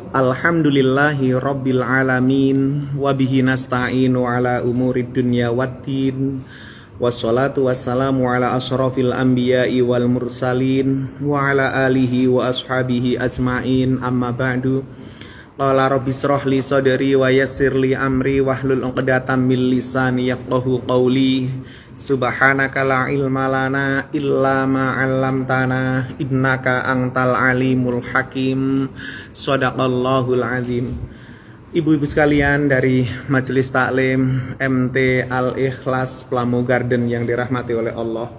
Alhamdulillahi Rabbil Alamin. Wabihi nasta'inu ala umurid dunya waddin. Wassalatu wassalamu ala ashrafil anbiya'i wal mursalin. Wa ala alihi wa ashabihi ajma'in. Amma ba'du. Qala rabbi shrah li sadri wa yassir li amri wahlul 'uqdatam min lisani yafqahu qawli. Subhanaka la ilma lana illa ma 'allamtana innaka antal alimul hakim. Shadaqallahul azim. Ibu-ibu sekalian dari Majelis Taklim MT Al-Ikhlas Plamo Garden yang dirahmati oleh Allah.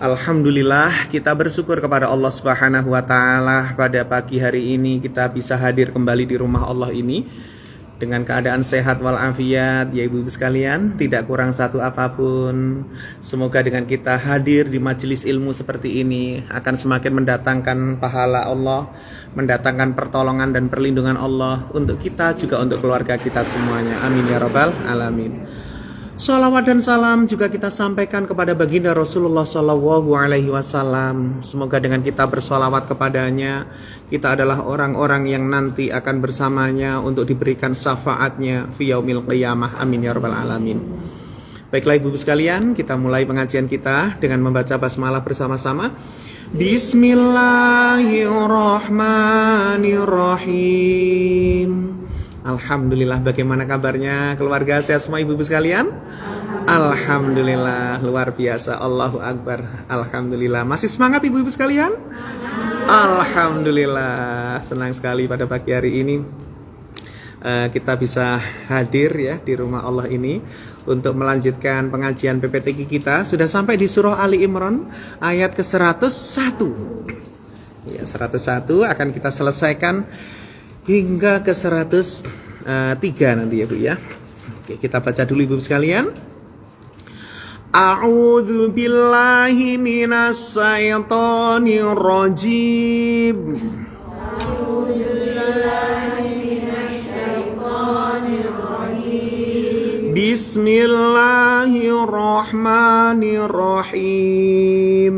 Alhamdulillah, kita bersyukur kepada Allah Subhanahu wa taala pada pagi hari ini kita bisa hadir kembali di rumah Allah ini dengan keadaan sehat walafiat, ya ibu-ibu sekalian, tidak kurang satu apapun. Semoga dengan kita hadir di majelis ilmu seperti ini akan semakin mendatangkan pahala Allah, mendatangkan pertolongan dan perlindungan Allah untuk kita juga untuk keluarga kita semuanya. Amin ya rabbal alamin. Shalawat dan salam juga kita sampaikan kepada baginda Rasulullah SAW. Semoga dengan kita bersolawat kepadanya, kita adalah orang-orang yang nanti akan bersamanya untuk diberikan syafaatnya fi yaumil qiyamah. Amin ya rabbal alamin. Baiklah ibu-ibu sekalian, kita mulai pengajian kita dengan membaca basmalah bersama-sama. Bismillahirrahmanirrahim. Alhamdulillah, bagaimana kabarnya keluarga, sehat semua ibu-ibu sekalian? Alhamdulillah, luar biasa, Allahu Akbar. Alhamdulillah, masih semangat ibu-ibu sekalian? Alhamdulillah, senang sekali pada pagi hari ini kita bisa hadir ya di rumah Allah ini untuk melanjutkan pengajian PPTQ kita. Sudah sampai di surah Ali Imran ayat ke-101. Ya, 101 akan kita selesaikan hingga ke 103 nanti ya Bu ya. Oke, kita baca dulu ibu sekalian. A'udzu billahi minas syaitonir rajim. Bismillahirrahmanirrahim.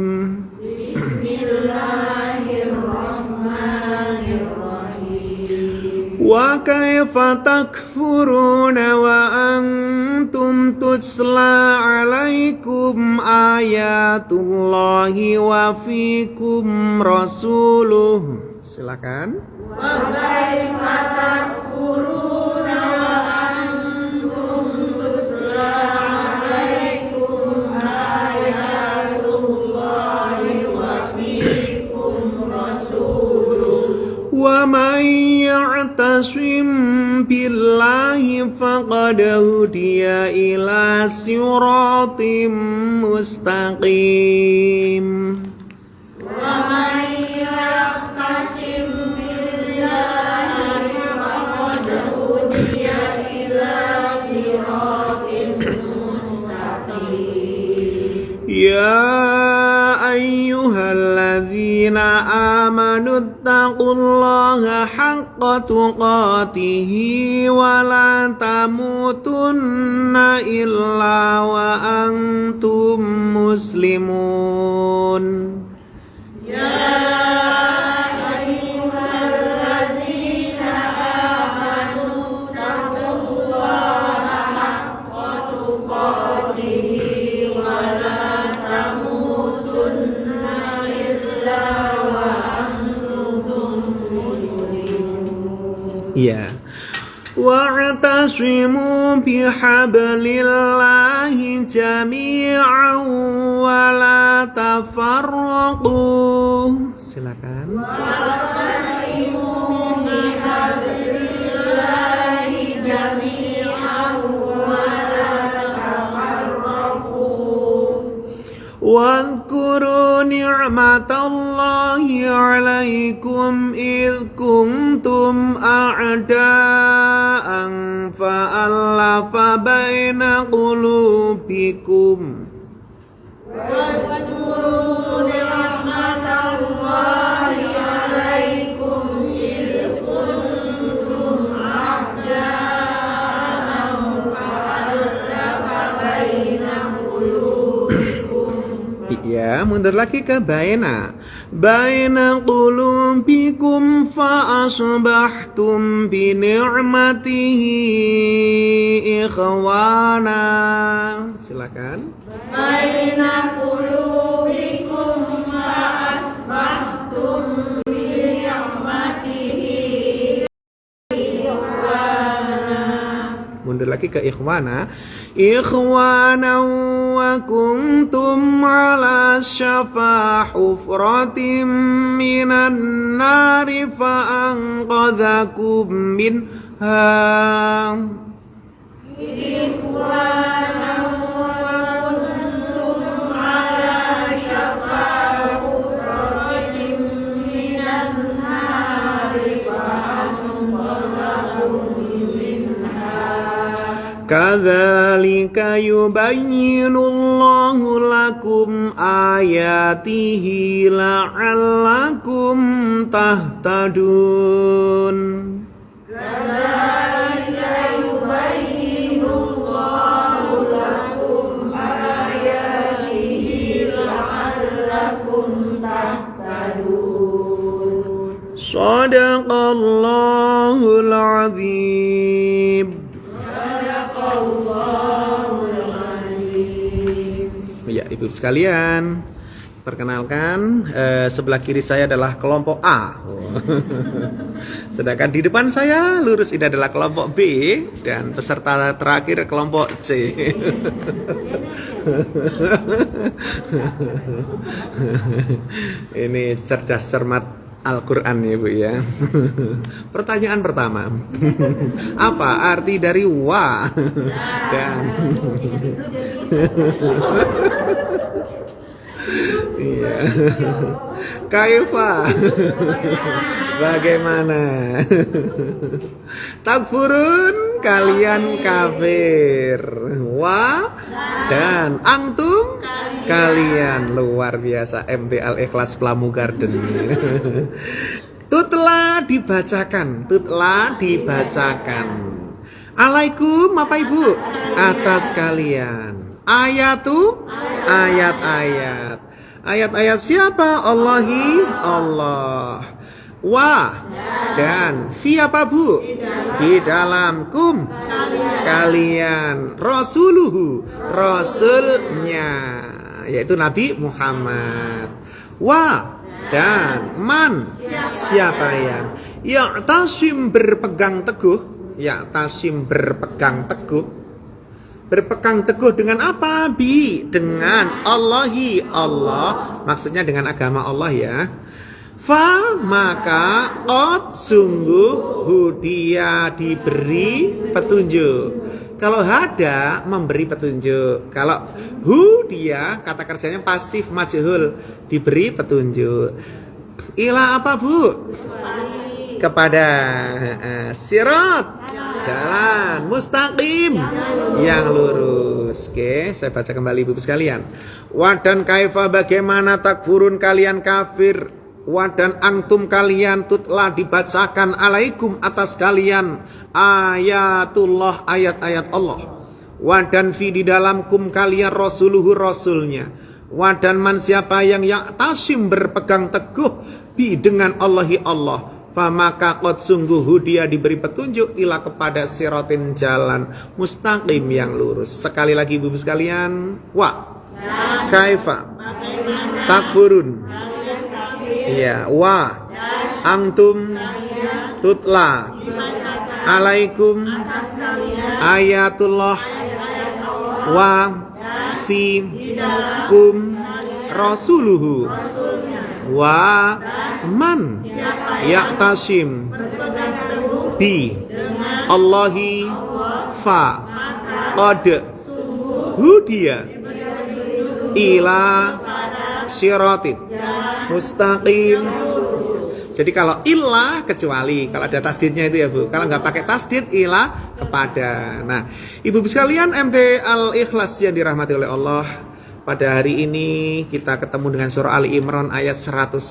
Wa kaifa takfuruna wa antum tutla alaikum ayatullahi wa fikum rasuluh. Silakan. Wa kaifa takfuruna wa antum tutla alaikum ayatullahi wa fikum rasuluh. Wa man ya'tasim billahi faqad hudiya ila siratim mustaqim. Wa man ya'tasim billahi faqad hudiya ila siratim mustaqim. Ya ayyuhalladzina amanu taqullaha haqqa tuqatihi wa la tamutunna illa wa antum muslimun. Ya ayyuhalladzina amanu taqullaha haqqa tuqatihi wa la tamutunna illa wa antum muslimun. Ya. Wa'tasimu bihablillahi jami'an wa la tafarraqu. Silakan. Wa'tasimu bihablillahi jami'an wa la tafarraqu. Wadhkuru ni'matallahi 'alaikum idh kuntum a'da'an fa'alafa baina qulubikum. Wadhkuru ni'matallahi 'alaikum idh kuntum a'da'an fa'alafa baina qulubikum. Ya. ya. Mundur lagi ke baina. Baina qulubikum fa asbahtum bi ni'matihi ikhwana. Silakan. Baina qulubikum fa asbahtum bi ni'matihi ikhwana. Mundur lagi ke ikhwana. Ikhwana wa kuntum ala syafa hufratim minan nari fa anqadhakum minha. Ikhwana wa kuntum ala syafa hufratim minan nari fa anqadhakum minha. Kadzalika yubayyinullahu lakum ayatihi la'allakum tahtadun. Kadzalika yubayyinullahu lakum ayatihi la'allakum tahtadun. Shadaqallahul azim. Ya, ibu sekalian, perkenalkan, sebelah kiri saya adalah kelompok A. Sedangkan di depan saya lurus ini adalah kelompok B dan peserta terakhir kelompok C. Ini cerdas cermat Al-Quran ya Bu ya. Pertanyaan pertama, apa arti dari wa? Dan iya. Kaifa? Bagaimana? Takfurun, kalian kafir. Wa dan antum, kalian. Luar biasa MT Al-Ikhlas Plamu Garden. Tutla dibacakan, tutla dibacakan. Alaikum apa ibu? Atas kalian. Ayatu, ayat-ayat. Ayat-ayat siapa? Allahi, Allah. Wa dan fi apa bu? Di dalam kum, kalian. Rasuluhu, rasulnya, yaitu Nabi Muhammad. Wa dan man, siapa yang ya'tasim berpegang teguh, ya'tasim berpegang teguh. Berpegang teguh dengan apa? Bi, dengan Allahi, Allah, maksudnya dengan agama Allah ya. Fa, maka ot, sungguh hudia, diberi petunjuk. Kalau hada, memberi petunjuk. Kalau hudia, kata kerjanya pasif majhul, diberi petunjuk. Ila apa bu? Kepada sirat, jalan mustaqim yang lurus. Oke, saya baca kembali ibu sekalian. Wadan kaifa, bagaimana takfurun kalian kafir. Wadan angtum, kalian tutla dibacakan alaikum atas kalian ayatullah, ayat-ayat Allah. Wadan fi, di dalam kum kalian rasuluhu, rasulnya. Wadan man, siapa yang ya'tasim berpegang teguh bi, dengan Allahi, Allah. Famaka qad, sungguh dia diberi petunjuk ila, kepada siratin, jalan mustaqim yang lurus. Sekali lagi ibu sekalian, wa kaifa takfurun, iya, wa antum tutla alaikum ayatullah wa fi kum rasuluhu wa man ya'tasim bi Allahi fa qad hudiya ila siratin mustaqim. Jadi kalau ilah kecuali, kalau ada tasdidnya itu ya Bu. Kalau nggak pakai tasdid, ilah kepada. Nah, ibu sekalian MT Al-Ikhlas yang dirahmati oleh Allah, pada hari ini kita ketemu dengan surah Ali Imran ayat 101.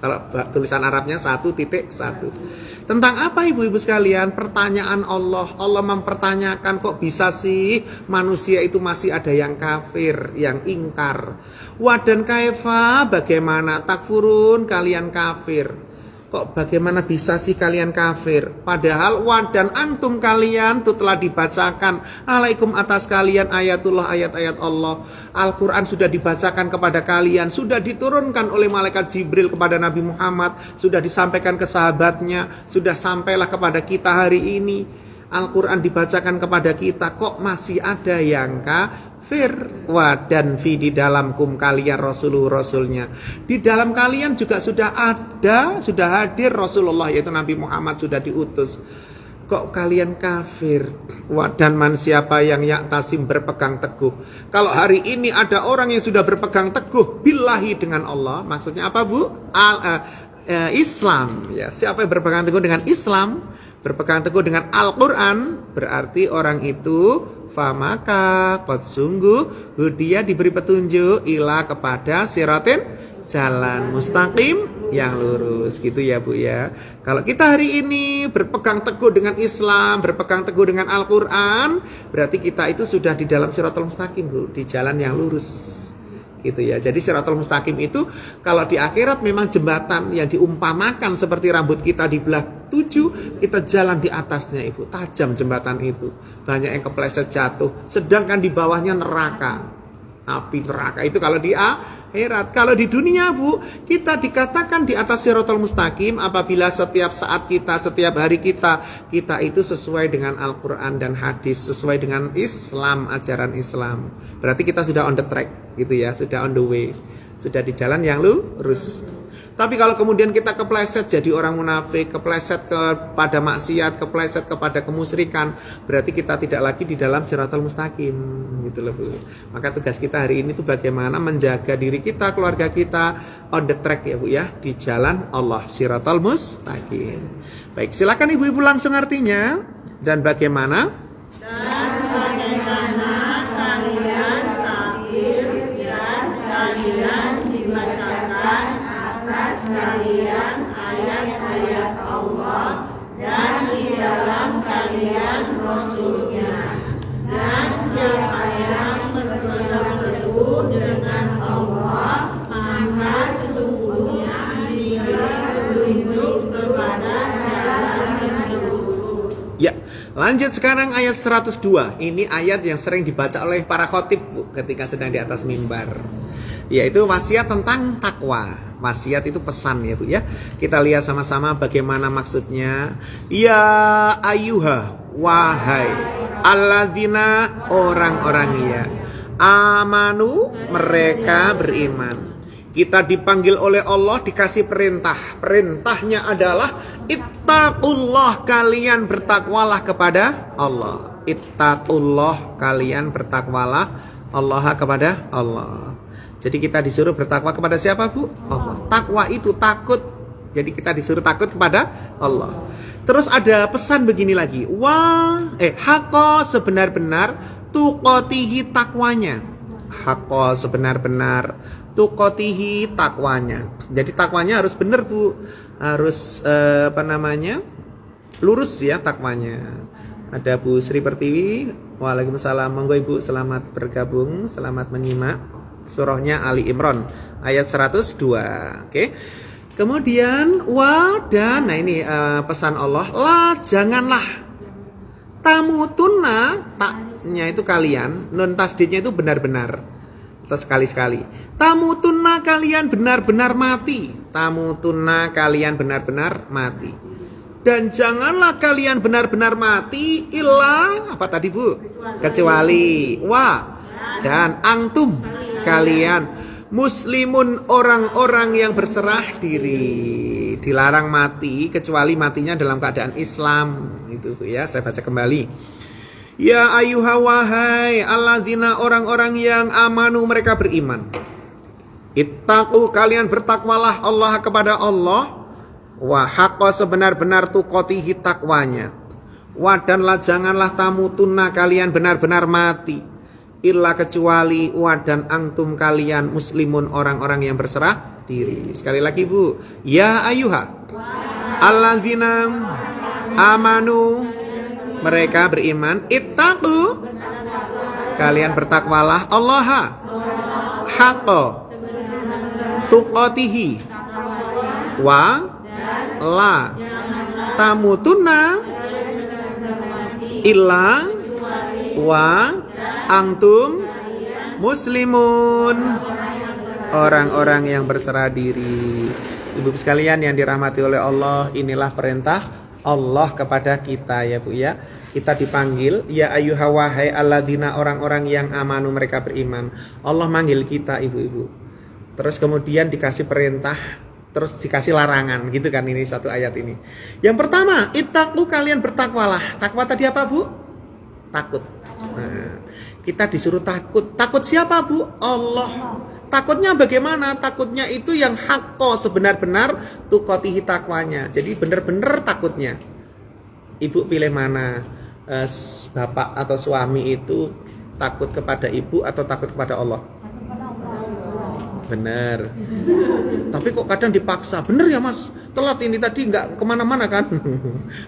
Kalau tulisan Arabnya 1.1. Tentang apa ibu-ibu sekalian? Pertanyaan Allah. Allah mempertanyakan, kok bisa sih manusia itu masih ada yang kafir, yang ingkar. Wadan kaifa, bagaimana takfurun, kalian kafir. Kok bagaimana bisa sih kalian kafir? Padahal wadan antum, kalian itu telah dibacakan alaikum atas kalian ayatullah, ayat-ayat Allah. Al-Quran sudah dibacakan kepada kalian, sudah diturunkan oleh malaikat Jibril kepada Nabi Muhammad, sudah disampaikan ke sahabatnya, sudah sampailah kepada kita hari ini. Al-Quran dibacakan kepada kita, kok masih ada yang kafir? Dan fi di dalam kum kalian rasulnya, di dalam kalian juga sudah hadir Rasulullah, yaitu Nabi Muhammad sudah diutus. Kok kalian kafir? Dan man siapa yang yaktasim berpegang teguh. Kalau hari ini ada orang yang sudah berpegang teguh billahi dengan Allah, maksudnya apa bu? Islam ya. Siapa yang berpegang teguh dengan Islam, berpegang teguh dengan Al-Quran, berarti orang itu famaka qad sungguh dia diberi petunjuk ila kepada siratin, jalan mustaqim yang lurus, gitu ya bu ya. Kalau kita hari ini berpegang teguh dengan Islam, berpegang teguh dengan Al-Quran, berarti kita itu sudah di dalam siratul mustaqim bu, di jalan yang lurus, gitu ya. Jadi siratul mustaqim itu kalau di akhirat memang jembatan yang diumpamakan seperti rambut kita dibelah 7, kita jalan di atasnya ibu, tajam jembatan itu, banyak yang kepleset jatuh, sedangkan di bawahnya neraka, api neraka itu kalau di akhirat. Kalau di dunia bu, kita dikatakan di atas siratul mustaqim apabila setiap saat kita, setiap hari kita itu sesuai dengan Al-Quran dan hadis, sesuai dengan Islam, ajaran Islam, berarti kita sudah on the track, gitu ya, sudah on the way, sudah di jalan yang lurus. Tapi kalau kemudian kita kepleset jadi orang munafik, kepleset kepada maksiat, kepleset kepada kemusyrikan, berarti kita tidak lagi di dalam siratul mustaqim, gitu loh bu. Maka tugas kita hari ini tuh bagaimana menjaga diri kita, keluarga kita on the track ya bu ya, di jalan Allah, siratul mustaqim. Baik, silakan ibu-ibu langsung artinya. Dan bagaimana kalian kafir dan kalian dibacakan atas kalian ayat-ayat Allah dan di dalam kalian Rasulnya, dan siapa yang berpegang teguh dengan Allah maka sesungguhnya diberi petunjuk kepada jalan yang lurus. ya? Lanjut sekarang ayat 102. Ini ayat yang sering dibaca oleh para khotib bu, ketika sedang di atas mimbar, yaitu wasiat tentang takwa. Wasiat itu pesan ya bu ya. Kita lihat sama-sama bagaimana maksudnya. Ya ayyuha, wahai alladzina, orang-orang ya, amanu, mereka beriman. Kita dipanggil oleh Allah, dikasih perintah. Perintahnya adalah ittaqullah, kalian bertakwalah kepada Allah. Ittaqullah, kalian bertakwalah Allah kepada Allah. Jadi kita disuruh bertakwa kepada siapa bu? Allah. Takwa itu takut. Jadi kita disuruh takut kepada Allah. Terus ada pesan begini lagi. Haqqa, sebenar-benar, tuqatihi, takwanya. Haqqa, sebenar-benar, tuqatihi, takwanya. Jadi takwanya harus benar bu. Harus lurus ya takwanya. Ada Bu Sri Pertiwi. Waalaikumsalam. Monggo ibu, selamat bergabung, selamat menyimak surahnya Ali Imran ayat 102. Oke. Kemudian dan nah ini pesan Allah, janganlah tamutunna, taknya itu kalian, nun tasdidnya itu benar-benar. Terus sekali-sekali, tamutunna, kalian benar-benar mati. Tamutunna, kalian benar-benar mati. Dan janganlah kalian benar-benar mati illa apa tadi bu? Kecuali dan antum, kalian muslimun, orang-orang yang berserah diri. Dilarang mati kecuali matinya dalam keadaan Islam. Itu ya, saya baca kembali. Ya ayyuha, wahai alladzina, orang-orang yang amanu, mereka beriman. Ittaqu, kalian bertakwalah Allah kepada Allah. Wa haqqa, sebenar-benar tuqatihi, takwanya. Wadanlah, janganlah tamutunna, kalian benar-benar mati. Illa, kecuali wadan antum, kalian muslimun, orang-orang yang berserah diri. Sekali lagi bu. Ya ayyuha, alladzina amanu, mereka beriman, ittaqu, kalian bertakwalah, Allah haqqa tuqatihi wa la tamutunna illa wa antum muslimun, orang-orang yang berserah diri. Ibu sekalian yang dirahmati oleh Allah, inilah perintah Allah kepada kita ya Bu ya. Kita dipanggil ya ayyuha wahai alladzina, orang-orang yang amanu, mereka beriman. Allah manggil kita ibu-ibu. Terus kemudian dikasih perintah, terus dikasih larangan, gitu kan, ini satu ayat ini. Yang pertama, ittaqu, kalian bertakwalah. Takwa tadi apa Bu? Takut. Nah, kita disuruh takut. Takut siapa Bu? Allah. Takutnya bagaimana? Takutnya itu yang haqqo, sebenar-benar tuqatihi, takwanya. Jadi benar-benar takutnya. Ibu pilih mana? Bapak atau suami itu takut kepada ibu atau takut kepada Allah? Bener. Tapi kok kadang dipaksa. Bener ya Mas, telat ini tadi nggak kemana-mana kan.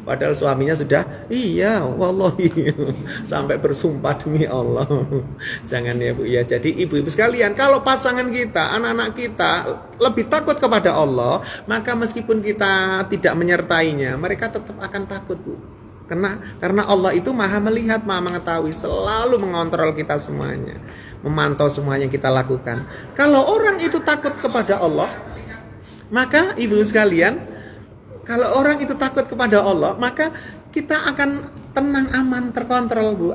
Padahal suaminya sudah, iya wallahi, sampai bersumpah demi Allah. Jangan ya Bu ya. Jadi ibu-ibu sekalian, kalau pasangan kita, anak-anak kita lebih takut kepada Allah, maka meskipun kita tidak menyertainya, mereka tetap akan takut Bu. Karena Allah itu maha melihat, maha mengetahui, selalu mengontrol kita semuanya, memantau semuanya yang kita lakukan. Kalau orang itu takut kepada Allah, maka ibu sekalian, kalau orang itu takut kepada Allah, maka kita akan tenang, aman, terkontrol Bu,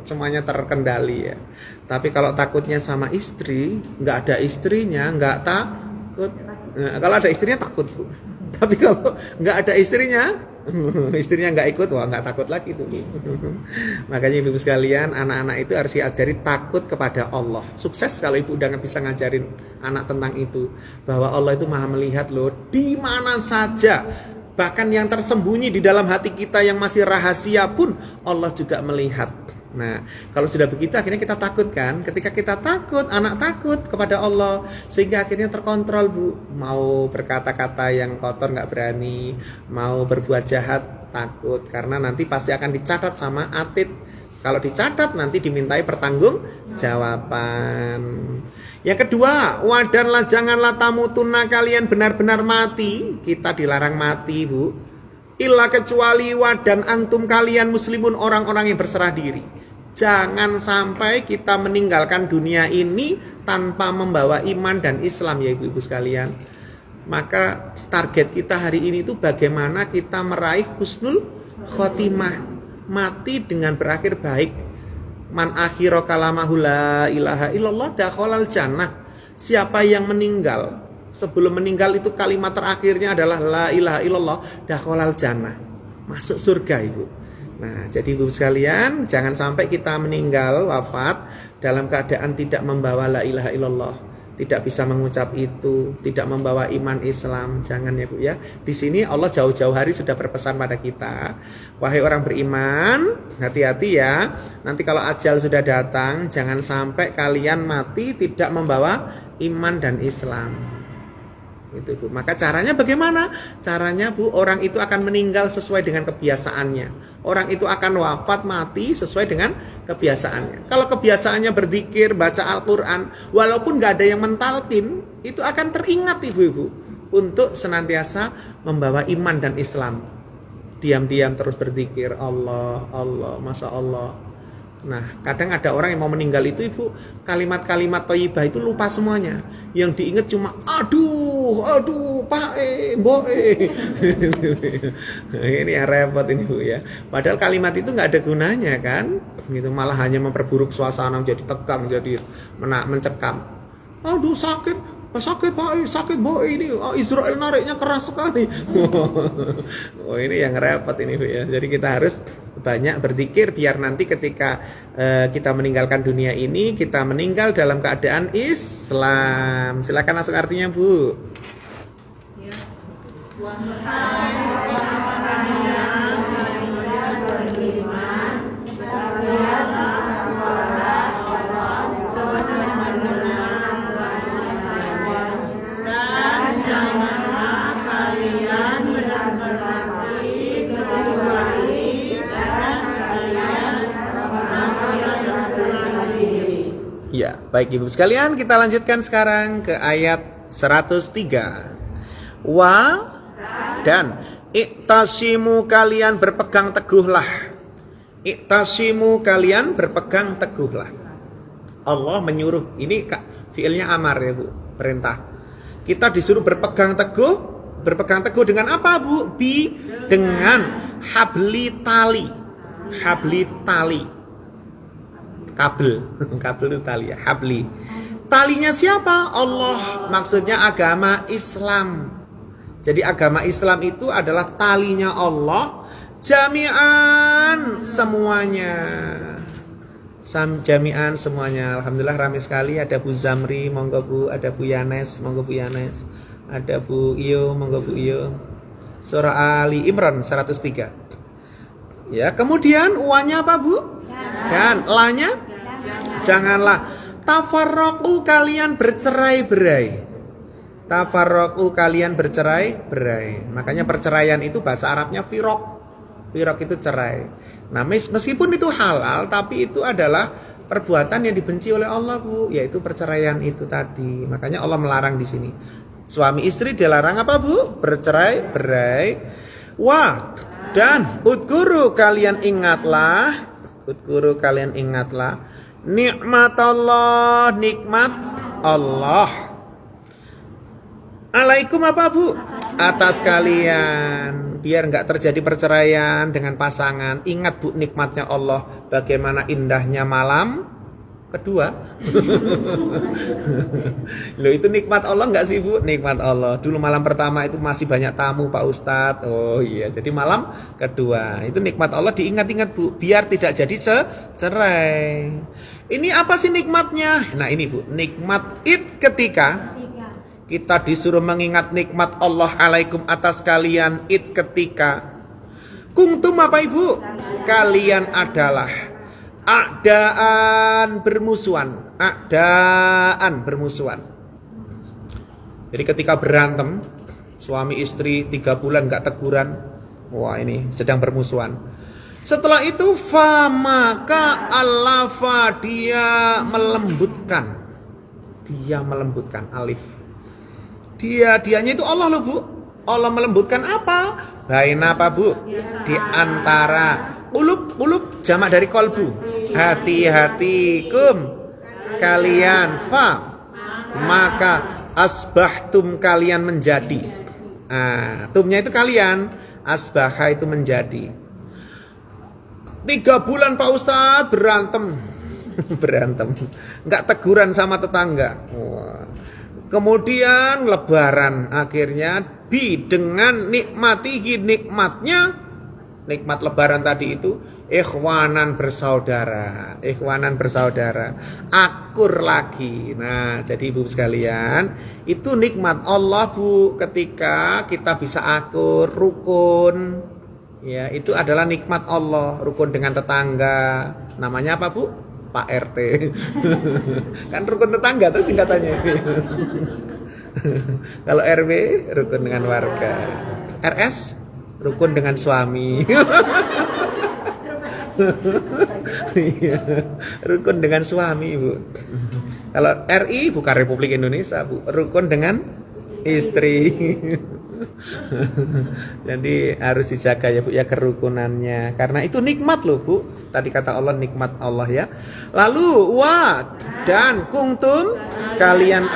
semuanya terkendali ya. Tapi kalau takutnya sama istri, nggak ada istrinya, nggak takut. Nah, kalau ada istrinya takut Bu. Tapi kalau nggak ada istrinya nggak ikut, wah nggak takut lagi tuh. Makanya ibu sekalian, anak-anak itu harus diajari takut kepada Allah. Sukses kalau ibu udah bisa ngajarin anak tentang itu, bahwa Allah itu maha melihat loh, di mana saja, bahkan yang tersembunyi di dalam hati kita yang masih rahasia pun Allah juga melihat. Nah, kalau sudah begitu akhirnya kita takut kan? Ketika kita takut, anak takut kepada Allah, sehingga akhirnya terkontrol Bu. Mau berkata-kata yang kotor nggak berani, mau berbuat jahat takut, karena nanti pasti akan dicatat sama atid. Kalau dicatat nanti dimintai pertanggungjawaban. Yang kedua, wadanlah janganlah tamutunna, kalian benar-benar mati. Kita dilarang mati Bu. Illa kecuali wadan antum, kalian muslimun, orang-orang yang berserah diri. Jangan sampai kita meninggalkan dunia ini tanpa membawa iman dan Islam ya ibu-ibu sekalian. Maka target kita hari ini itu bagaimana kita meraih husnul khotimah, mati dengan berakhir baik. Man akhiro kalamahu la ilaha illallah dakhalal jannah. Siapa yang meninggal, sebelum meninggal itu kalimat terakhirnya adalah la ilaha illallah dakhalal jannah, masuk surga ibu. Nah, jadi ibu sekalian, jangan sampai kita meninggal wafat dalam keadaan tidak membawa la ilaha illallah, tidak bisa mengucap itu, tidak membawa iman Islam. Jangan ya Bu ya. Di sini Allah jauh-jauh hari sudah berpesan pada kita, wahai orang beriman, hati-hati ya. Nanti kalau ajal sudah datang, jangan sampai kalian mati tidak membawa iman dan Islam. Itu Bu. Maka caranya bagaimana? Caranya Bu, orang itu akan meninggal sesuai dengan kebiasaannya. Orang itu akan wafat mati sesuai dengan kebiasaannya. Kalau kebiasaannya berzikir, baca Al-Quran, walaupun gak ada yang mentalkin, itu akan teringat ibu-ibu untuk senantiasa membawa iman dan Islam. Diam-diam terus berzikir, Allah, Allah, Masya Allah. Nah, kadang ada orang yang mau meninggal itu ibu, kalimat-kalimat thayyibah itu lupa semuanya. Yang diingat cuma aduh, pae, boe. Ini yang repot ini Bu ya. Padahal kalimat itu nggak ada gunanya kan? Gitu, malah hanya memperburuk suasana, jadi tegang, jadi mencekam. Aduh sakit pae, sakit boe ini. Israel nariknya keras sekali. Oh, ini yang repot ini Bu ya. Jadi kita harus banyak berzikir biar nanti ketika kita meninggalkan dunia ini, kita meninggal dalam keadaan Islam. Silakan langsung artinya Bu. Dan janganlah kalian Baik ibu sekalian, kita lanjutkan sekarang ke ayat 103. Wa dan iktasimu kalian berpegang teguhlah. Iktasimu kalian berpegang teguhlah. Allah menyuruh, ini fiilnya amar ya bu, perintah. Kita disuruh berpegang teguh. Berpegang teguh dengan apa bu? Dengan habli tali. Habli tali. Kabel. Kabel itu tali ya, habli. Talinya siapa? Allah. Maksudnya agama Islam. Jadi agama Islam itu adalah talinya Allah. Jami'an semuanya. Jami'an semuanya. Alhamdulillah ramai sekali. Ada Bu Zamri, monggo Bu. Ada Bu Yanes, monggo Bu Yanes. Ada Bu Iyo, monggo Bu Iyo. Surah Ali Imran 103. Ya, kemudian uanya apa Bu? Dan lanya? Janganlah. Tafarraqu kalian bercerai-berai. Tafarraqu kalian bercerai-berai. Makanya perceraian itu bahasa Arabnya firaq. Firaq itu cerai. Nah, meskipun itu halal, tapi itu adalah perbuatan yang dibenci oleh Allah Bu, yaitu perceraian itu tadi. Makanya Allah melarang di sini. Suami istri dilarang apa Bu? Bercerai-berai. Wah, dan udkuru kalian ingatlah. Udkuru kalian ingatlah. Nikmat Allah, nikmat Allah. Alaikum apa Bu? Atas kalian. Biar nggak terjadi perceraian dengan pasangan. Ingat Bu nikmatnya Allah. Bagaimana indahnya malam kedua. Loh itu nikmat Allah nggak sih Bu? Nikmat Allah. Dulu malam pertama itu masih banyak tamu Pak Ustadz. Oh iya, jadi malam kedua itu nikmat Allah diingat-ingat Bu, biar tidak jadi cerai. Ini apa sih nikmatnya? Nah ini Bu, nikmat it ketika kita disuruh mengingat nikmat Allah alaikum atas kalian it ketika kuntum apa Ibu? Kalian adalah a'daan bermusuhan. A'daan bermusuhan. Jadi ketika berantem suami istri 3 bulan gak teguran, wah ini sedang bermusuhan. Setelah itu maka allafa dia melembutkan alif. Dianya itu Allah loh Bu. Allah melembutkan apa? Baina apa Bu? Di antara ulub jamak dari kolbu. Hati-hatikum kalian maka asbahtum kalian menjadi. Tumnya itu kalian, asbaha itu menjadi. 3 bulan Pak Ustadz berantem. Nggak teguran sama tetangga. Kemudian lebaran akhirnya dengan nikmatihi nikmat lebaran tadi itu ikhwanan bersaudara, akur lagi. Nah, jadi Ibu sekalian, itu nikmat Allah Bu, ketika kita bisa akur, rukun. Ya, itu adalah nikmat Allah, rukun dengan tetangga. Namanya apa Bu? Pak RT. Kan rukun tetangga tuh singkatannya ini. Kalau RW rukun dengan warga. RS rukun dengan suami. Rukun dengan suami Bu. Kalau RI bukan Republik Indonesia Bu, rukun dengan istri. Jadi harus dijaga ya Bu ya kerukunannya, karena itu nikmat loh Bu. Tadi kata Allah nikmat Allah ya. Lalu dan kuntum kalian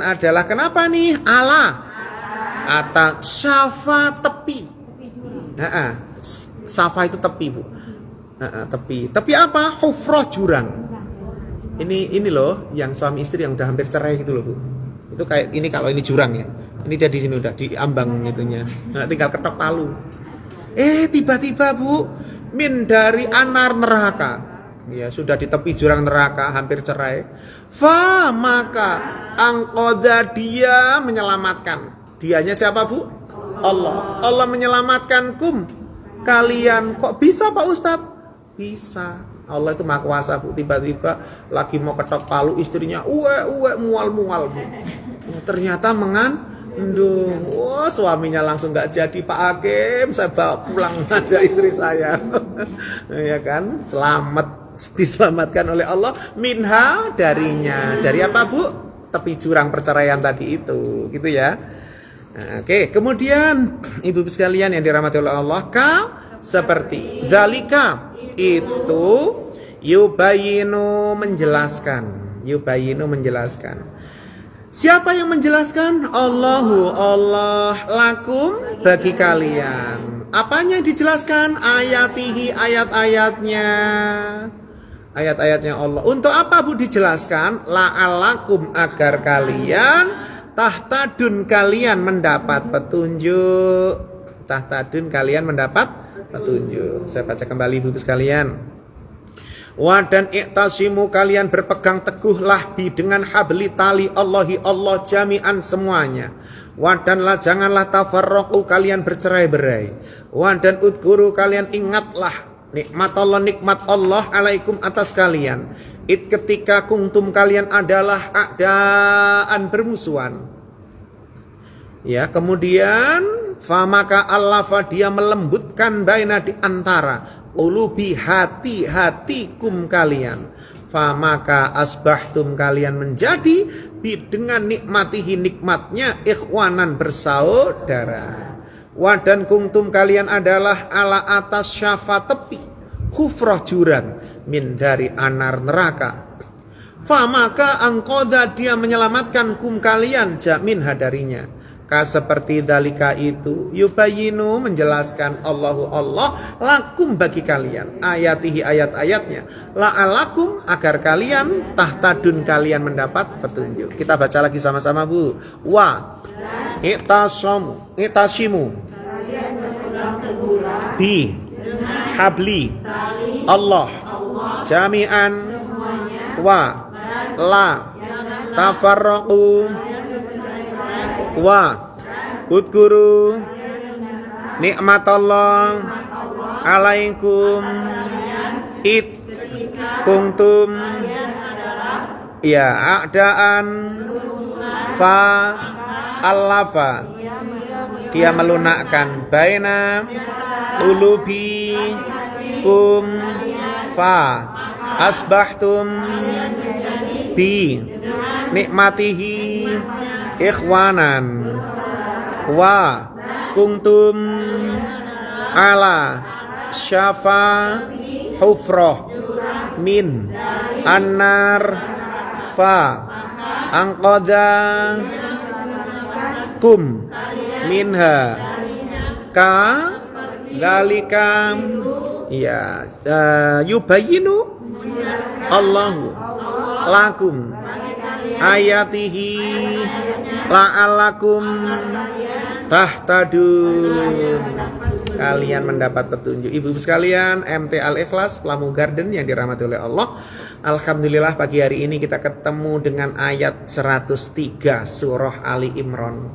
adalah kenapa nih? Atas syafa tepi. Safa itu tepi Bu. Tepi apa? Hufrah jurang. Ini loh yang suami istri yang udah hampir cerai gitu loh Bu. Itu kayak ini, kalau ini jurang ya. Ini dia di sini udah diambang itunya. Nah, tinggal ketok palu. Tiba-tiba Bu, dari anar neraka. Ya, sudah di tepi jurang neraka, hampir cerai. Maka angkoda dia menyelamatkan. Dianya siapa Bu? Allah. Allah menyelamatkan kalian. Kok bisa Pak Ustadz? Bisa. Allah itu maha kuasa Bu. Tiba-tiba lagi mau ketok palu, istrinya mual-mual Bu. Ternyata mengandung. Wah, suaminya langsung nggak jadi, Pak Hakim, saya bawa pulang aja istri saya. Ya kan, selamat diselamatkan oleh Allah minha darinya. Dari apa, Bu? Tepi jurang perceraian tadi itu, gitu ya. Nah, oke, kemudian ibu-ibu sekalian yang dirahmati oleh Allah, seperti dzalika itu yubayinu menjelaskan. Siapa yang menjelaskan? Allah lakum bagi kalian. Apanya dijelaskan? Ayatihi ayat-ayatnya. Ayat-ayatnya Allah. Untuk apa, Bu, dijelaskan? La'alakum agar kalian tahtadun kalian mendapat petunjuk. Saya baca kembali, Ibu sekalian. Dan iktasimu kalian berpegang teguhlah dengan habli tali Allahi Allah jami'an semuanya. Wadanlah janganlah tafarraqu kalian bercerai-berai. Dan udguru kalian ingatlah nikmat Allah alaikum atas kalian. Ketika kuntum kalian adalah a'daan bermusuhan. Ya, kemudian famaka allafa dia melembutkan baina di antara ulubi hati-hatikum kalian. Famaka asbahtum kalian menjadi dengan nikmatihi nikmatnya ikhwanan bersaudara. Wadan kuntum kalian adalah ala atas syafa tepi kufroh jurang min dari anar neraka. Famaka angkoda dia menyelamatkan kum kalian jamin hadarinya. Seperti dalika itu yubayinu menjelaskan Allah lakum bagi kalian ayatihi ayat-ayatnya la'alakum agar kalian tahtadun kalian mendapat petunjuk. Kita baca lagi sama-sama, Bu. Itasimu bi habli Allah jami'an wa la tafarraqu wa udguru nikmatallah alaikum it kuntum ya a'daan fa allafa dia melunakkan baina ulubi kum fa asbahtum bi nikmatihi ikhwanan wa kuntum ala syafa hufroh min annar fa angqadha kum minha ka dalika ya yubayinu Allahu lakum ayatihi la'alakum tahtadun kalian mendapat petunjuk. Ibu-ibu sekalian, MT Al-Ikhlas Pelamu Garden yang dirahmati oleh Allah, alhamdulillah pagi hari ini kita ketemu dengan ayat 103 surah Ali Imran.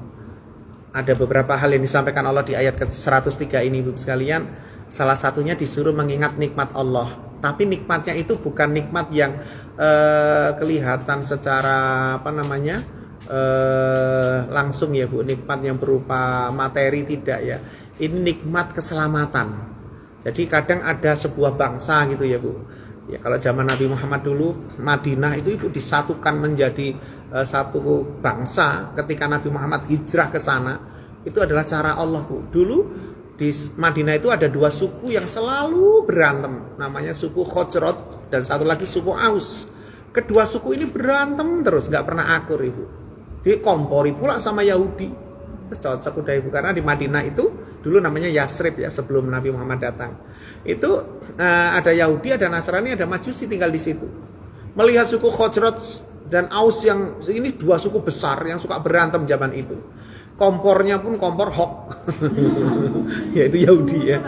Ada beberapa hal yang disampaikan Allah di ayat ke-103 ini, ibu sekalian. Salah satunya disuruh mengingat nikmat Allah. Tapi nikmatnya itu bukan nikmat yang kelihatan secara langsung ya, Bu. Nikmat yang berupa materi tidak ya. Ini nikmat keselamatan. Jadi kadang ada sebuah bangsa gitu ya, Bu. Ya, kalau zaman Nabi Muhammad dulu, Madinah itu Ibu disatukan menjadi satu bangsa. Ketika Nabi Muhammad hijrah ke sana, itu adalah cara Allah, Bu. Dulu di Madinah itu ada dua suku yang selalu berantem, namanya suku Khosraj dan satu lagi suku Aus. Kedua suku ini berantem terus, nggak pernah akur, Ibu. Dikompori pula sama Yahudi. Terus cocok udah, Ibu, karena di Madinah itu dulu namanya Yasrib ya, sebelum Nabi Muhammad datang. Itu ada Yahudi, ada Nasrani, ada Majusi tinggal di situ. Melihat suku Khosraj dan Aus yang ini dua suku besar yang suka berantem zaman itu. Kompornya pun kompor Hok, yaitu Yahudi ya,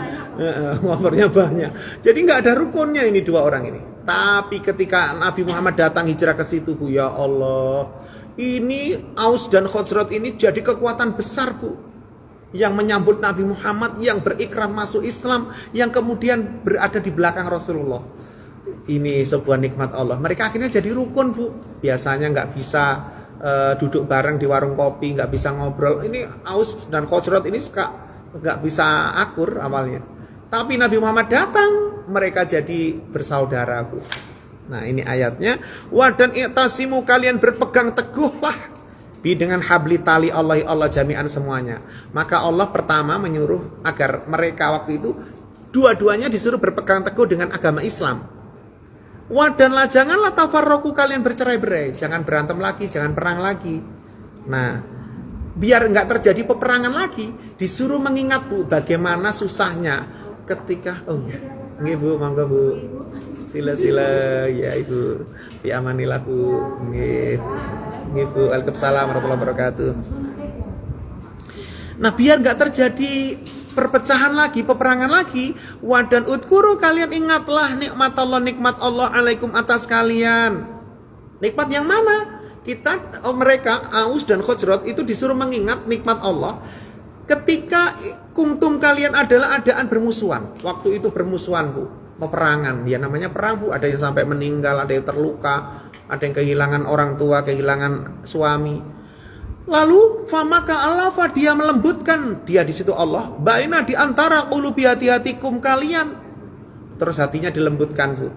kompornya banyak. Jadi nggak ada rukunnya ini dua orang ini. Tapi ketika Nabi Muhammad datang hijrah ke situ, Bu, ya Allah, ini Aus dan Khosraj ini jadi kekuatan besar, Bu, yang menyambut Nabi Muhammad, yang berikrar masuk Islam, yang kemudian berada di belakang Rasulullah. Ini sebuah nikmat Allah. Mereka akhirnya jadi rukun, Bu. Biasanya nggak bisa duduk bareng di warung kopi, nggak bisa ngobrol. Ini Aus dan Khosraj ini nggak bisa akur awalnya. Tapi Nabi Muhammad datang, mereka jadi bersaudara, Bu. Nah, ini ayatnya. Wa dan i'tasimu, kalian berpegang teguhlah dengan habli tali Allah jami'an semuanya. Maka Allah pertama menyuruh agar mereka waktu itu dua-duanya disuruh berpegang teguh dengan agama Islam. Wa dan janganlah tafarraqu, kalian bercerai-berai, jangan berantem lagi, jangan perang lagi. Nah, biar enggak terjadi peperangan lagi, disuruh mengingat, Bu, bagaimana susahnya ketika nggih, Bu, monggo, Bu. Sila-sila ya Ibu. Fi amanillah, Bu. Nggih. Nggih, Bu. Waalaikumsalam warahmatullahi wabarakatuh. Nah, biar enggak terjadi perpecahan lagi, peperangan lagi, wadan udkuru, kalian ingatlah nikmat Allah alaikum atas kalian. Nikmat yang mana? Mereka Aus dan Khazraj itu disuruh mengingat nikmat Allah ketika kuntum, kalian adalah adaan bermusuhan. Waktu itu bermusuhan, Bu. Peperangan, ya namanya perang, Bu. Ada yang sampai meninggal, ada yang terluka, ada yang kehilangan orang tua, kehilangan suami. Lalu famaka alafa, dia melembutkan, dia di situ Allah, baina di antara qulubi, hati-hatikum kalian. Terus hatinya dilembutkan, Bu.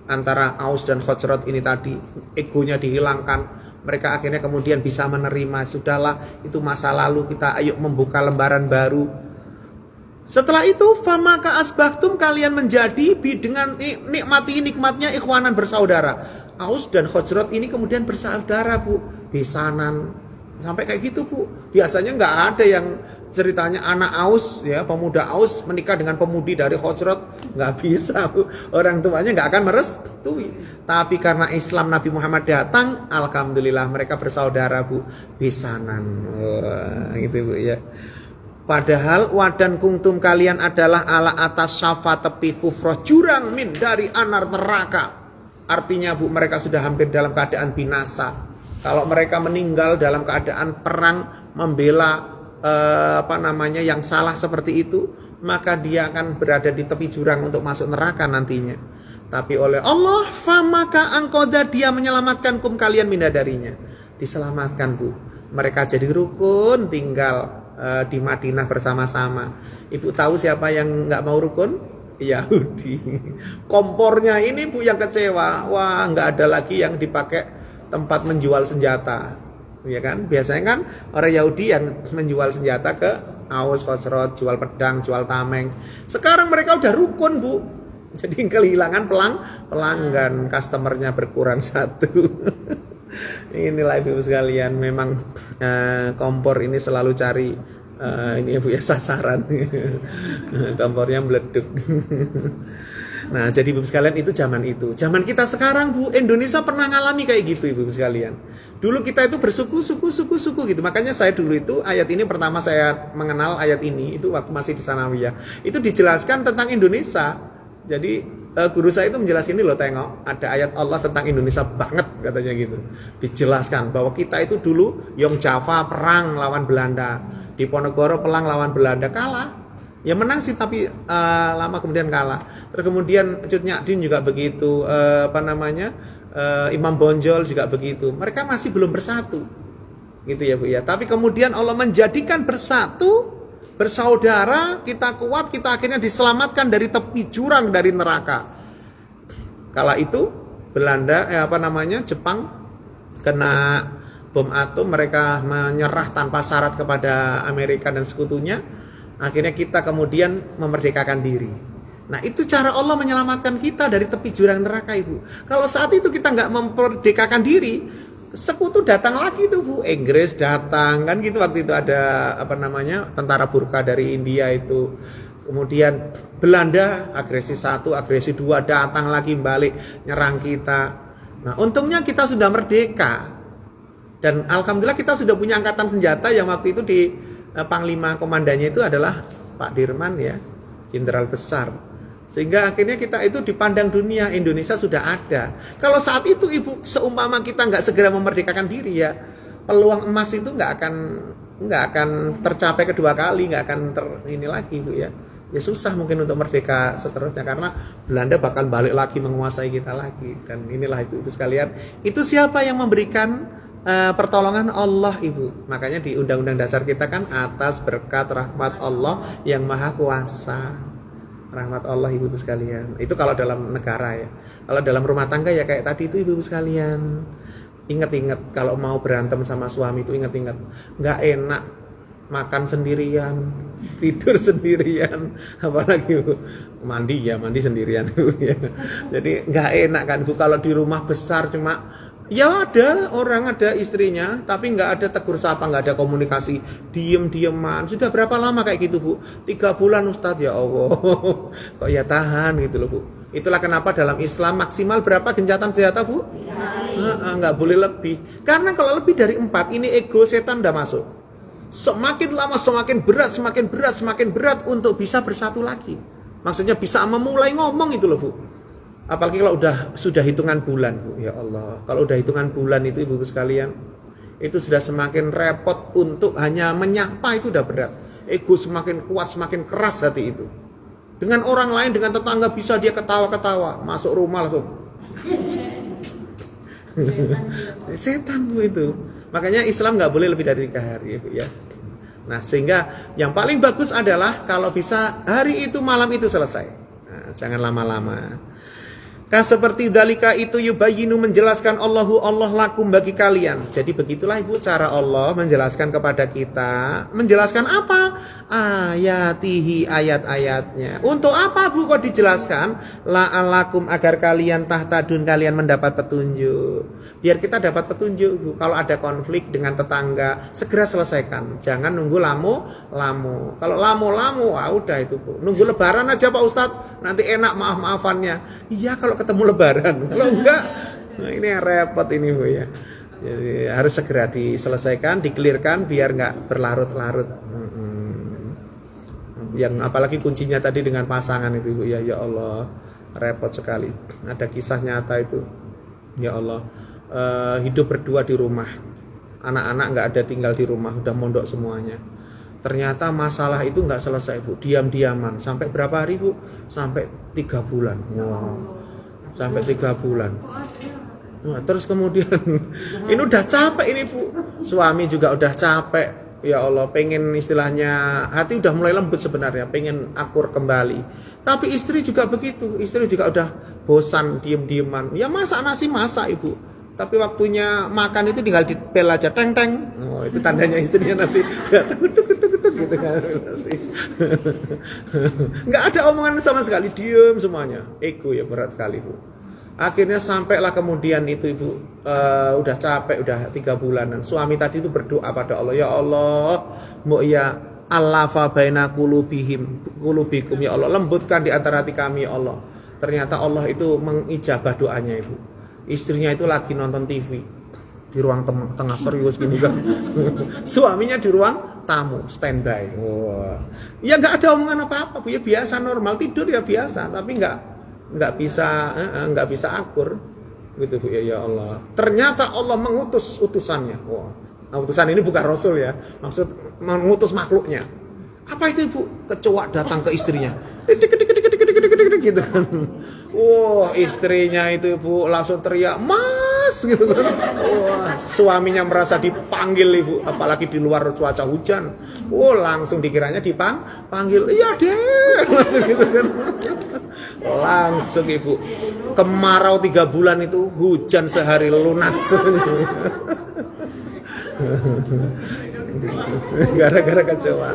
Antara Aus dan Khazraj ini tadi, egonya dihilangkan. Mereka akhirnya kemudian bisa menerima, sudahlah itu masa lalu, kita ayo membuka lembaran baru. Setelah itu famaka asbahtum, kalian menjadi dengan nikmatnya ikhwanan, bersaudara. Aus dan Khazraj ini kemudian bersaudara, Bu, besanan. Sampai kayak gitu, Bu. Biasanya nggak ada yang ceritanya anak Aus, ya, pemuda Aus menikah dengan pemudi dari Khazraj, nggak bisa, Bu. Orang tuanya nggak akan merestui. Tapi karena Islam Nabi Muhammad datang, alhamdulillah mereka bersaudara, Bu, besanan. Wah, gitu, Bu, ya. Padahal wadan kuntum, kalian adalah ala atas syafa tepi kufroh, jurang min dari anar neraka. Artinya, Bu, mereka sudah hampir dalam keadaan binasa. Kalau mereka meninggal dalam keadaan perang membela yang salah seperti itu, maka dia akan berada di tepi jurang untuk masuk neraka nantinya. Tapi oleh Allah, famaka angkoda, dia menyelamatkan kalian minda darinya. Diselamatkan, Bu. Mereka jadi rukun tinggal di Madinah bersama-sama. Ibu tahu siapa yang nggak mau rukun? Yahudi. Kompornya ini, Bu, yang kecewa. Wah, nggak ada lagi yang dipakai tempat menjual senjata, ya kan? Biasanya kan orang Yahudi yang menjual senjata ke Aus, Khazraj, jual pedang, jual tameng. Sekarang mereka udah rukun, Bu. Jadi kehilangan pelanggan, customernya berkurang satu. Inilah Ibu sekalian, memang kompor ini selalu cari ini, Bu, ya, sasaran. Kompornya meleduk. Nah, jadi Ibu sekalian, itu zaman itu. Zaman kita sekarang, Bu, Indonesia pernah ngalami kayak gitu, Ibu sekalian. Dulu kita itu bersuku gitu. Makanya saya dulu itu ayat ini pertama saya mengenal ayat ini itu waktu masih di Sanawiyah. Itu dijelaskan tentang Indonesia. Jadi guru saya itu menjelaskan, ini loh, tengok, ada ayat Allah tentang Indonesia banget, katanya gitu. Dijelaskan bahwa kita itu dulu Yong Java perang lawan Belanda, di Ponorogo perang lawan Belanda, kalah. Ya menang sih, tapi lama kemudian kalah. Terus kemudian Cut Nyadin juga begitu, Imam Bonjol juga begitu. Mereka masih belum bersatu, gitu ya, Bu, ya. Tapi kemudian Allah menjadikan bersatu, bersaudara, kita kuat, kita akhirnya diselamatkan dari tepi jurang, dari neraka. Kala itu Belanda, Jepang kena bom atom, mereka menyerah tanpa syarat kepada Amerika dan sekutunya. Akhirnya kita kemudian memerdekakan diri. Nah, itu cara Allah menyelamatkan kita dari tepi jurang neraka, Ibu. Kalau saat itu kita nggak memerdekakan diri, sekutu datang lagi tuh, Bu. Inggris datang, kan gitu. Waktu itu ada tentara Burka dari India itu. Kemudian Belanda agresi 1, agresi 2, datang lagi balik nyerang kita. Nah, untungnya kita sudah merdeka. Dan alhamdulillah kita sudah punya angkatan senjata yang waktu itu di panglima komandannya itu adalah Pak Dirman, ya, jenderal besar. Sehingga akhirnya kita itu dipandang dunia, Indonesia sudah ada. Kalau saat itu, Ibu, seumpama kita nggak segera memerdekakan diri, ya, peluang emas itu nggak akan tercapai kedua kali, nggak akan ini lagi, Bu, ya. Ya susah mungkin untuk merdeka seterusnya, karena Belanda bakal balik lagi menguasai kita lagi. Dan inilah Ibu sekalian, itu siapa yang memberikan pertolongan? Allah, Ibu. Makanya di Undang-Undang Dasar kita kan atas berkat rahmat Allah yang Maha Kuasa. Rahmat Allah ibu-ibu sekalian. Itu kalau dalam negara ya. Kalau dalam rumah tangga ya kayak tadi itu ibu-ibu sekalian. Ingat-ingat kalau mau berantem sama suami itu ingat-ingat. Nggak enak makan sendirian, tidur sendirian, apalagi Bu, mandi sendirian Bu ya. Jadi nggak enak kan Bu kalau di rumah besar cuma ya ada orang ada istrinya tapi nggak ada tegur sapa, nggak ada komunikasi, diem-dieman. Sudah berapa lama kayak gitu Bu? 3 bulan Ustadz, ya Allah. Kok ya tahan gitu loh Bu. Itulah kenapa dalam Islam maksimal berapa gencatan senjata Bu? Nggak boleh lebih. Karena kalau lebih dari 4 ini ego setan udah masuk. Semakin lama semakin berat untuk bisa bersatu lagi. Maksudnya bisa memulai ngomong itu loh Bu. Apalagi kalau sudah hitungan bulan Bu. Ya Allah, kalau udah hitungan bulan itu ibu-ibu sekalian, itu sudah semakin repot untuk hanya menyapa, itu udah berat. Ego semakin kuat, semakin keras hati itu. Dengan orang lain, dengan tetangga bisa dia ketawa-ketawa, masuk rumah langsung. Setan Bu itu. Makanya Islam nggak boleh lebih dari 3 hari ya. Nah sehingga yang paling bagus adalah kalau bisa hari itu malam itu selesai. Nah, jangan lama-lama. Seperti dalika itu yubayyinu menjelaskan Allah lakum bagi kalian. Jadi begitulah ibu cara Allah menjelaskan kepada kita. Menjelaskan apa? Ayatihi, ayat-ayatnya. Untuk apa Bu kok dijelaskan? La'alakum agar kalian tahtadun, kalian mendapat petunjuk. Biar kita dapat petunjuk Bu. Kalau ada konflik dengan tetangga, segera selesaikan. Jangan nunggu lamo. Kalau lamo, udah itu Bu. Nunggu lebaran aja Pak Ustadz, nanti enak maaf-maafannya. Iya kalau ketemu lebaran. Kalau enggak, nah ini yang repot ini Bu ya. Jadi harus segera diselesaikan, dikelirkan biar enggak berlarut-larut. Yang apalagi kuncinya tadi dengan pasangan itu Bu ya, ya Allah, repot sekali. Ada kisah nyata itu. Ya Allah, hidup berdua di rumah. Anak-anak enggak ada tinggal di rumah, udah mondok semuanya. Ternyata masalah itu enggak selesai Bu, diam-diaman. Sampai berapa hari Bu? Sampai 3 bulan. Wow. Sampai 3 bulan. Nah, terus kemudian ini udah capek ini Bu. Suami juga udah capek. Ya Allah, pengen istilahnya hati udah mulai lembut sebenarnya, pengen akur kembali. Tapi istri juga begitu. Istri juga udah bosan diem-dieman. Ya masak nasi masak Ibu. Tapi waktunya makan itu tinggal dipel aja teng-teng. Oh, itu tandanya istrinya nanti datang gitu kan. Nggak ada omongan sama sekali, diem semuanya. Ego ya berat kali Bu. Akhirnya sampailah kemudian itu Ibu udah capek, udah 3 bulanan. Suami tadi itu berdoa pada Allah, ya Allah, mbok ya allafa baina qulubikum, ya Allah, lembutkan di antara hati kami ya Allah. Ternyata Allah itu mengijabah doanya Ibu. Istrinya itu lagi nonton TV di ruang tengah serius gini kan. Suaminya di ruang tamu standby. Wah. Ya nggak ada omongan apa-apa Bu ya, biasa normal tidur ya biasa, tapi nggak bisa akur gitu Bu ya, ya Allah. Ternyata Allah mengutus utusannya. Wah. Nah, utusan ini bukan Rasul ya, maksud mengutus makhluknya. Apa itu Ibu? Kecoa datang ke istrinya. Gitu kan. Wah, istrinya itu Ibu langsung teriak, "Mas!" gitu kan. Wah, suaminya merasa dipanggil Ibu, apalagi di luar cuaca hujan. Wah, langsung dikiranya dipanggil. "Iya, Dek." Langsung gitu kan. Langsung Ibu. Kemarau 3 bulan itu hujan sehari lunas. Gara-gara kecoa.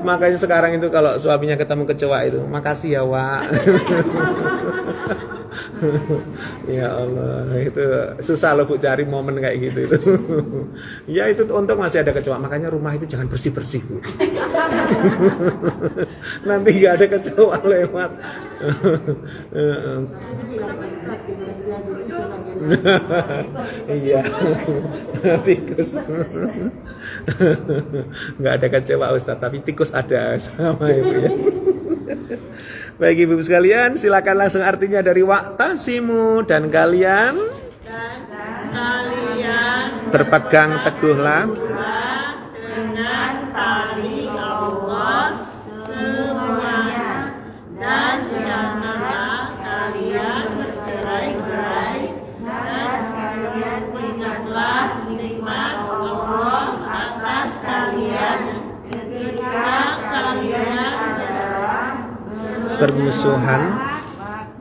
Makanya sekarang itu kalau suaminya ketemu kecoa itu, "Makasih ya Wak." Ya Allah, itu susah loh Bu cari momen kayak gitu. Ya itu untuk masih ada kecoa, makanya rumah itu jangan bersih-bersih Bu. Nanti gak ada kecoa lewat. Iya, tikus. Nggak ada kecewa Ustaz, tapi tikus ada sama Ibu ya. Baik Ibu sekalian, silakan langsung artinya dari wa'tasimu, dan kalian berpegang teguhlah dengan tali Allah semuanya, dan janganlah kalian bercerai-berai, dan kalian ingatlah nikmat Allah atas kalian ketika kalian adalah bermusuhan,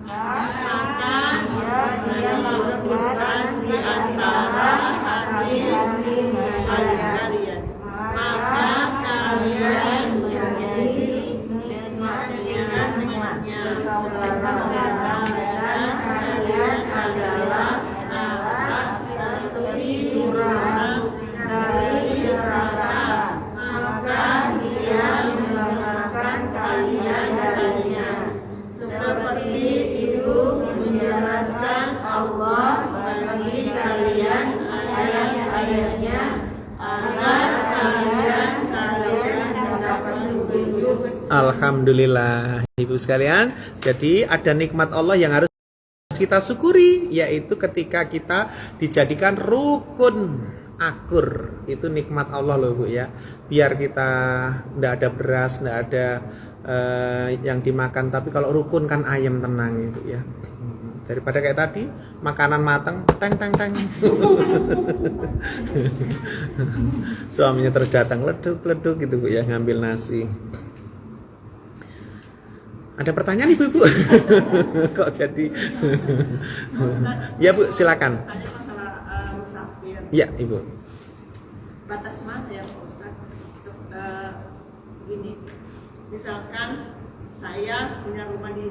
maka dia meleburkan di antara hati-hati kalian. Maka kalian menjadi nikmat-nikmatnya. Saudara-saudara kalian adalah atas keturunan dari neraka. Maka dia menyelamatkan kalian darinya. Seperti itu menjelaskan Allah bagi kalian ayat-ayatnya agar kalian dapat petunjuk. alhamdulillah ibu sekalian. Jadi ada nikmat Allah yang harus kita syukuri, yaitu ketika kita dijadikan rukun akur. Itu nikmat Allah loh Bu ya. Biar kita nggak ada beras, nggak ada yang dimakan, tapi kalau rukun kan ayam tenang Ibu ya. Daripada kayak tadi makanan matang teng teng teng. Suaminya terus datang leduk gitu Bu ya, ngambil nasi. Ada pertanyaan Ibu? Kok jadi? Ya Bu, silakan. Tanya masalah musafir. Ya Ibu. Batas mana ya Pak Ustaz? Gini, misalkan saya punya rumah di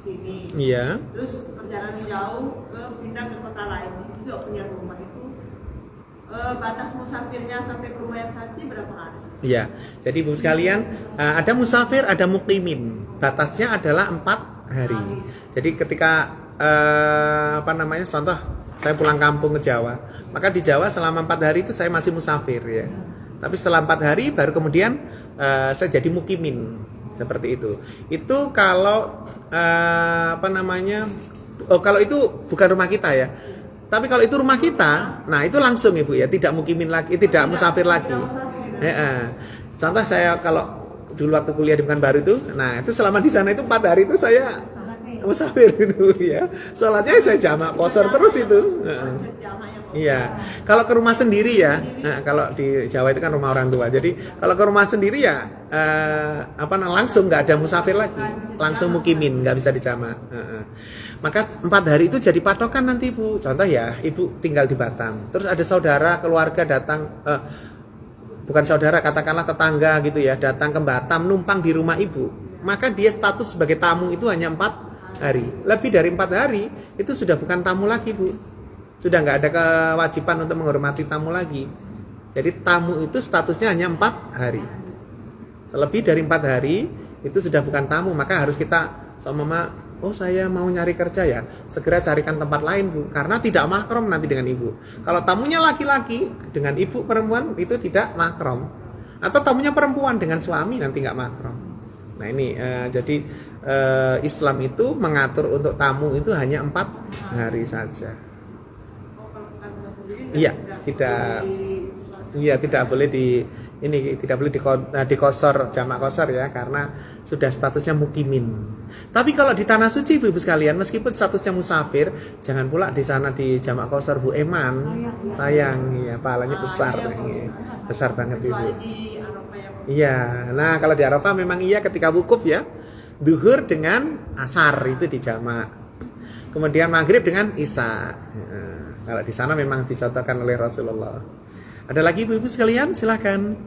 sini. Iya. Terus perjalanan jauh pindah ke kota lain, itu juga punya rumah itu. Batas musafirnya sampai ke rumah yang tadi berapa hari? Iya. Jadi Ibu sekalian, ada musafir, ada muqimin. Batasnya adalah 4 hari. Jadi ketika contoh saya pulang kampung ke Jawa, maka di Jawa selama 4 hari itu saya masih musafir ya. Tapi setelah 4 hari baru kemudian saya jadi muqimin. Seperti itu. Itu kalau kalau itu bukan rumah kita ya. Tapi kalau itu rumah kita, nah itu langsung Ibu ya, tidak mukimin lagi, tidak musafir lagi. Contoh saya kalau dulu waktu kuliah di Pekanbaru itu, nah itu selama di sana itu 4 hari itu saya musafir itu ya. Salatnya saya jamak qashar terus itu. Iya. Kalau ke rumah sendiri ya, kalau di Jawa itu kan rumah orang tua. Jadi kalau ke rumah sendiri ya langsung nggak ada musafir lagi, langsung mukimin, nggak bisa dijamak. Maka 4 hari itu jadi patokan nanti Ibu. Contoh ya, Ibu tinggal di Batam, terus ada saudara keluarga datang, bukan saudara, katakanlah tetangga gitu ya, datang ke Batam numpang di rumah Ibu. Maka dia status sebagai tamu itu hanya 4 hari. Lebih dari 4 hari itu sudah bukan tamu lagi Bu. Sudah nggak ada kewajiban untuk menghormati tamu lagi. Jadi tamu itu statusnya hanya 4 hari. Selebih dari 4 hari itu sudah bukan tamu, maka harus kita oh saya mau nyari kerja ya, segera carikan tempat lain Bu, karena tidak mahram nanti dengan Ibu. Kalau tamunya laki-laki dengan Ibu perempuan itu tidak mahram, atau tamunya perempuan dengan suami nanti nggak mahram. Nah ini jadi Islam itu mengatur untuk tamu itu hanya 4 hari saja. Iya, tidak boleh tidak boleh di qashar, jamak qashar ya, karena sudah statusnya mukimin. Tapi kalau di tanah suci Ibu sekalian, meskipun statusnya musafir, jangan pula di sana di jamak qashar Bu Eman. Sayang ya, pahalanya besar besar banget Ibu. Iya. Nah, kalau di Arafah memang iya ketika wukuf ya. Duhur dengan asar itu di jamak. Kemudian maghrib dengan isya. Kalau di sana memang dicontohkan oleh Rasulullah. Ada lagi ibu-ibu sekalian? Silakan.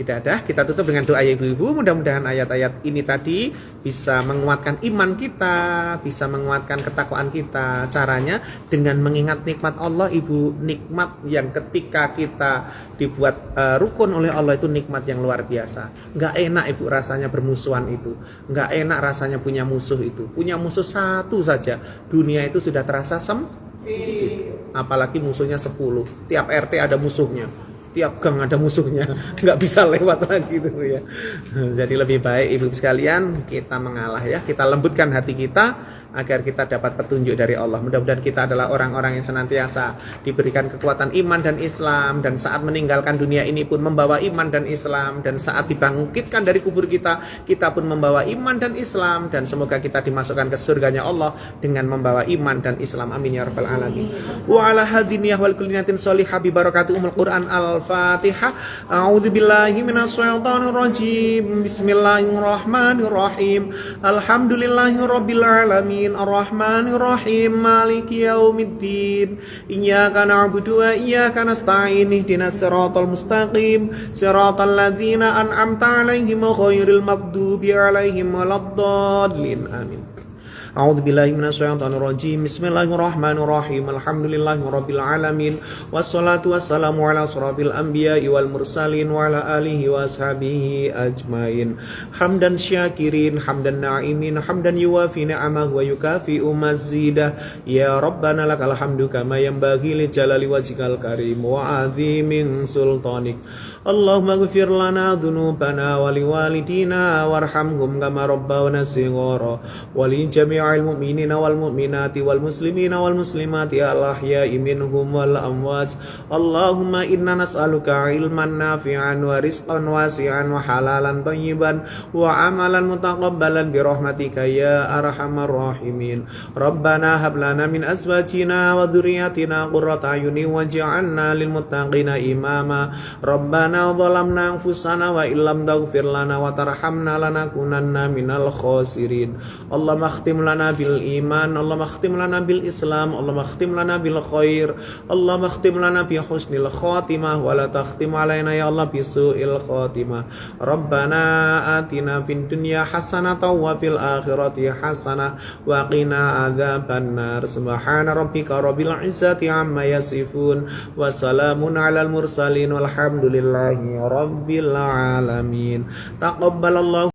Tidak ada, kita tutup dengan doa ya ibu-ibu. Mudah-mudahan ayat-ayat ini tadi bisa menguatkan iman kita, bisa menguatkan ketakwaan kita. Caranya dengan mengingat nikmat Allah ibu. Nikmat yang ketika kita dibuat rukun oleh Allah itu nikmat yang luar biasa. Nggak enak ibu rasanya bermusuhan itu. Nggak enak rasanya punya musuh itu. Punya musuh satu saja, dunia itu sudah terasa sempit. Apalagi musuhnya 10. Tiap RT ada musuhnya, tiap gang ada musuhnya, nggak bisa lewat lagi gitu ya. Jadi lebih baik ibu sekalian kita mengalah ya, kita lembutkan hati kita, agar kita dapat petunjuk dari Allah. Mudah-mudahan kita adalah orang-orang yang senantiasa diberikan kekuatan iman dan Islam, dan saat meninggalkan dunia ini pun membawa iman dan Islam, dan saat dibangkitkan dari kubur kita pun membawa iman dan Islam, dan semoga kita dimasukkan ke surganya Allah dengan membawa iman dan Islam. Amin ya rabbal alamin. Wa ala hadiniyah wal kullinatin sholihah bi barakati umul Quran. Al-Fatihah. A'udzubillahi minasyaitonir rajim. Bismillahirrahmanirrahim. Alhamdulillahirabbil alamin arrahmanir rahim maliki yaumiddin. Iyyaka na'budu wa iyyaka nasta'in ihdinas siratal mustaqim siratal ladzina an'amta 'alaihim ghairil maghdubi 'alaihim waladdallin. Amin. A'udzubillahi minasyaitonir rajim. Bismillahirrahmanirrahim. Alhamdulillahirabbil alamin wassalatu wassalamu ala asrofil anbiya'i wal mursalin wa ala alihi wa ashabihi ajmain. Hamdan syakirin, hamdan na'imin, hamdan yuwafi ni'amahu wa yukafi'u mazidah. Ya Rabbana lakal hamdu kama yanbaghi li jalali wajhikal karim wa 'azimin sultanik. Allahumma ighfir lana dhunubana wa liwalidina warhamhum kama rabbawna shighara wa li jami'il mu'minina wal mu'minati wal muslimina wal muslimati al ahya'i minhum wal amwat. Allahumma inna nas'aluka ilman nafi'an wa rizqan wasi'an wa halalan thayyiban wa amalan mutaqabbalan bi rahmatika ya arhamar rahimin. Rabbana hab lana min azwajina wa dhurriyyatina qurrata a'yunin waj'alna lil muttaqina imama. Rabbana zalamna anfusana wa illam taghfir lana wa tarhamna lanakunanna minal khasirin. Allahumma khtim lana bil iman, Allahumma khtim lana bil islam, Allahumma khtim lana bil khair, Allahumma khtim lana bi husnil khatimah wa la takhtim alaina ya Allah bi su'il khatimah. Rabbana atina fid dunya hasanatan wa fil akhirati hasanah wa qina adzabannar. Subhana rabbika rabbil izzati amma yasifun wa salamun alal mursalin walhamdulillahi rabbil alamin. Taqabbalallahu